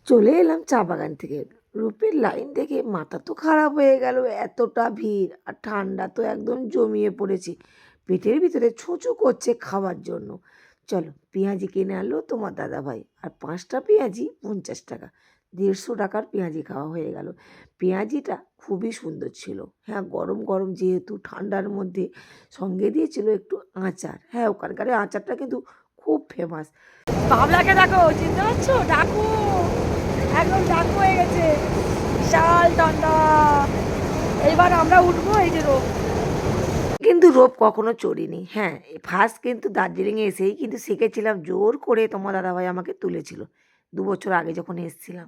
চলে এলাম চা বাগান থেকে। রূপের লাইন দেখে মাথা তো খারাপ হয়ে গেল, এতটা ভিড় আর ঠান্ডা তো একদম জমিয়ে পড়েছি, পেটের ভিতরে ছুঁচু করছে খাওয়ার জন্য। চলো পেঁয়াজি কিনে আনলো তোমার দাদাভাই, আর 5টা পেঁয়াজি 50 টাকা, 150 টাকার পেঁয়াজি খাওয়া হয়ে গেল। পেঁয়াজিটা খুবই সুন্দর ছিল, হ্যাঁ গরম গরম যেহেতু ঠান্ডার মধ্যে, সঙ্গে দিয়েছিল একটু আচার। হ্যাঁ ওখানকার আচারটা কিন্তু খুব ফেমাস। বাবলাকে দেখো, চিনতে পারছো? ডাকু, একদম ডাকু হয়ে গেছে, বিশাল ঠান্ডা। এইবার আমরা উঠবো এই যে রোপ। কিন্তু রোপ কখনো চড়িনি, হ্যাঁ ফার্স্ট কিন্তু দার্জিলিংয়ে এসেই কিন্তু শিখেছিলাম, জোর করে তোমার দাদাভাই আমাকে তুলেছিল 2 বছর আগে যখন এসেছিলাম।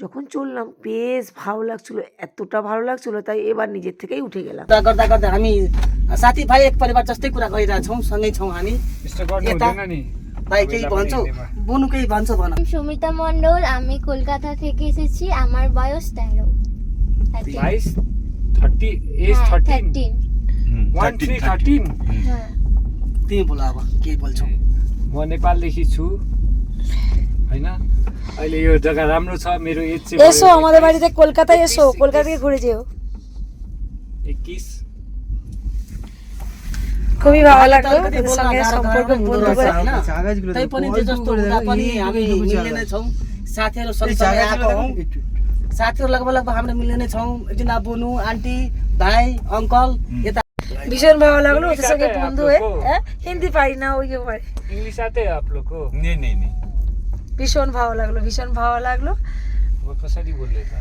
যখন চললাম বেশ ভালো লাগছিল, এতটা ভালো লাগছিল তাই এবার নিজের থেকেই উঠে গেলাম। गर्दा गर्दा हामी साथी भाइ एक परिवार जस्तै कुरा गरिरहेछौँ, सँगै छौँ हामी। यता भाइ केही भन्छौ, बनु केही भन्छ भन। সুমিতা মণ্ডল, আমি কলকাতা থেকে এসেছি, আমার বয়স 13। 13 হ্যাঁ तिमी बोल अब के बोल्छौ। म नेपालदेखि छु हैन। अहिले यो जग्गा राम्रो छ, मेरो एज चाहिँ এসো আমাদের বাড়িতে কলকাতায়, এসো কলকাতা থেকে ঘুরে যেও, 21। খুবই ভালো লাগলো তোদের সঙ্গে সম্পর্ক বন্ধু করে। तै पनि जे जस्तो हुँदा पनि हामी मिल्ने नै छौँ, साथीहरू सँगसँगै आएको हौँ। साथीहरू लगभग लगभग हाम्रो मिल्ने नै छौँ, एकजना बोनु आन्टी भाइ अङ्कल यता। ভীষণ ভালো লাগলো ওদের সঙ্গে বন্ধু হয়ে। হ্যাঁ হিন্দি পারি না, ওই পারি। इंग्लिश आते हो आप लोग को? नहीं नहीं नहीं ভীষণ ভালো লাগলো, ভীষণ ভালো লাগলো। वो कसरी बोल्दै त?